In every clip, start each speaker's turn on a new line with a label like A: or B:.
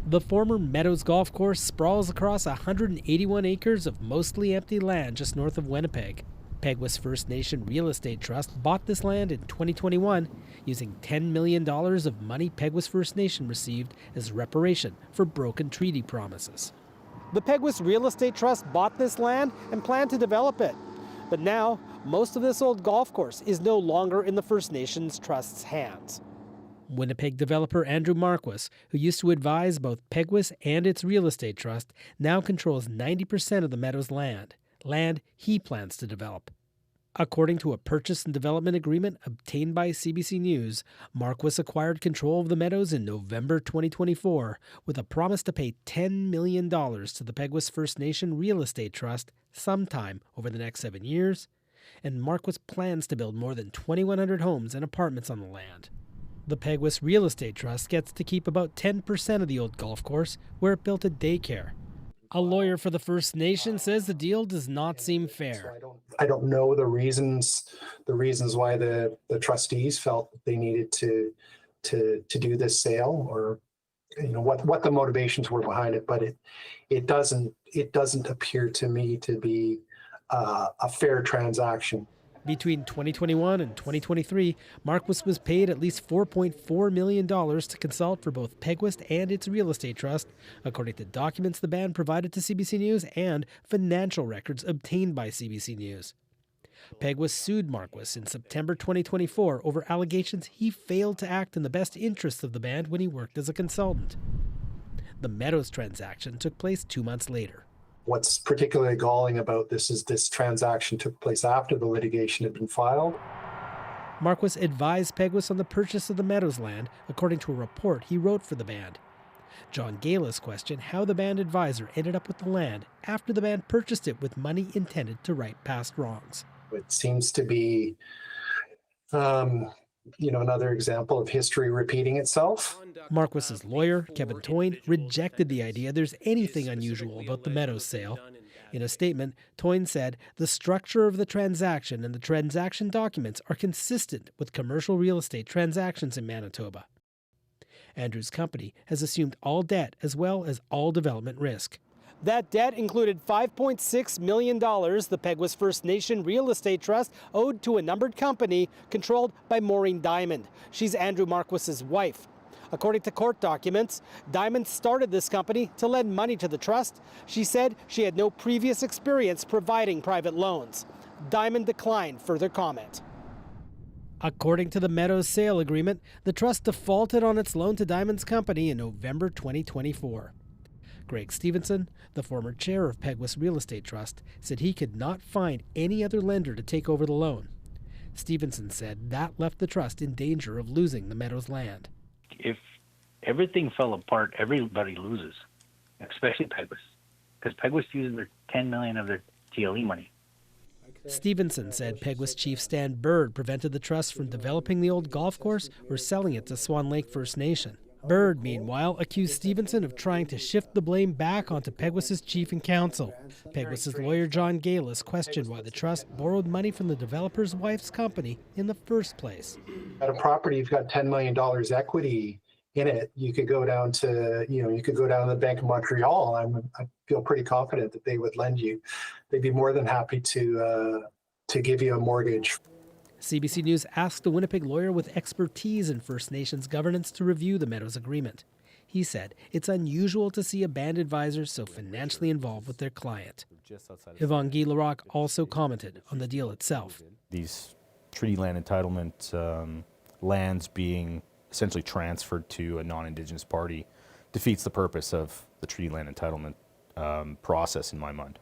A: The former Meadows Golf Course sprawls across 181 acres of mostly empty land just north of Winnipeg. Peguis First Nation Real Estate Trust bought this land in 2021 using $10 million of money Peguis First Nation received as reparation for broken treaty promises. The Peguis Real Estate Trust bought this land and planned to develop it. But now, most of this old golf course is no longer in the First Nations Trust's hands. Winnipeg developer Andrew Marquis, who used to advise both Peguis and its real estate trust, now controls 90% of the Meadows land he plans to develop. According to a purchase and development agreement obtained by CBC News, Marquis acquired control of the Meadows in November 2024 with a promise to pay $10 million to the Peguis First Nation Real Estate Trust sometime over the next 7 years, and Marquis plans to build more than 2,100 homes and apartments on the land. The Peguis Real Estate Trust gets to keep about 10% of the old golf course, where it built a daycare. A lawyer for the First Nation says the deal does not seem fair.
B: I don't know the reasons why the trustees felt that they needed to do this sale, or what the motivations were behind it, but it doesn't appear to me to be a fair transaction.
A: Between 2021 and 2023, Marquis was paid at least $4.4 million to consult for both Peguis and its real estate trust, according to documents the band provided to CBC News and financial records obtained by CBC News. Peguis sued Marquis in September 2024 over allegations he failed to act in the best interests of the band when he worked as a consultant. The Meadows transaction took place 2 months later.
B: What's particularly galling about this is this transaction took place after the litigation had been filed.
A: Marquis advised Peguis on the purchase of the Meadows land, according to a report he wrote for the band. John Galis questioned how the band advisor ended up with the land after the band purchased it with money intended to right past wrongs.
B: It seems to be another example of history repeating itself.
A: Marquis's lawyer, Kevin Toyne, rejected the idea there's anything unusual about the Meadows sale. In a statement, Toyne said the structure of the transaction and the transaction documents are consistent with commercial real estate transactions in Manitoba. Andrew's company has assumed all debt as well as all development risk. That debt included $5.6 million the Peguis First Nation Real Estate Trust owed to a numbered company controlled by Maureen Diamond. She's Andrew Marquis's wife. According to court documents, Diamond started this company to lend money to the trust. She said she had no previous experience providing private loans. Diamond declined further comment. According to the Meadows sale agreement, the trust defaulted on its loan to Diamond's company in November 2024. Greg Stevenson, the former chair of Peguis Real Estate Trust, said he could not find any other lender to take over the loan. Stevenson said that left the trust in danger of losing the Meadows land.
C: If everything fell apart, everybody loses, especially Peguis, because Peguis uses their $10 million of their TLE money.
A: Stevenson said Peguis Chief Stan Bird prevented the trust from developing the old golf course or selling it to Swan Lake First Nation. Bird, meanwhile, accused Stevenson of trying to shift the blame back onto Peguis's chief and counsel. Peguis's lawyer John Galis questioned why the trust borrowed money from the developer's wife's company in the first place.
B: At a property, you've got $10 million equity in it. You could go down to, the Bank of Montreal. I feel pretty confident that they would lend you. They'd be more than happy to give you a mortgage.
A: CBC News asked a Winnipeg lawyer with expertise in First Nations governance to review the Meadows agreement. He said it's unusual to see a band advisor so financially involved with their client. Yvonne Guy Larocque also commented on the deal itself.
D: These treaty land entitlement lands being essentially transferred to a non-Indigenous party defeats the purpose of the treaty land entitlement process in my mind.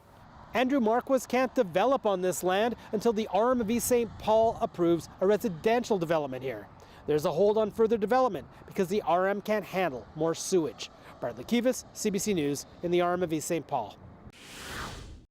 A: Andrew Marquis can't develop on this land until the RM of East St. Paul approves a residential development here. There's a hold on further development because the RM can't handle more sewage. Bartley Kivas, CBC News in the RM of East St. Paul.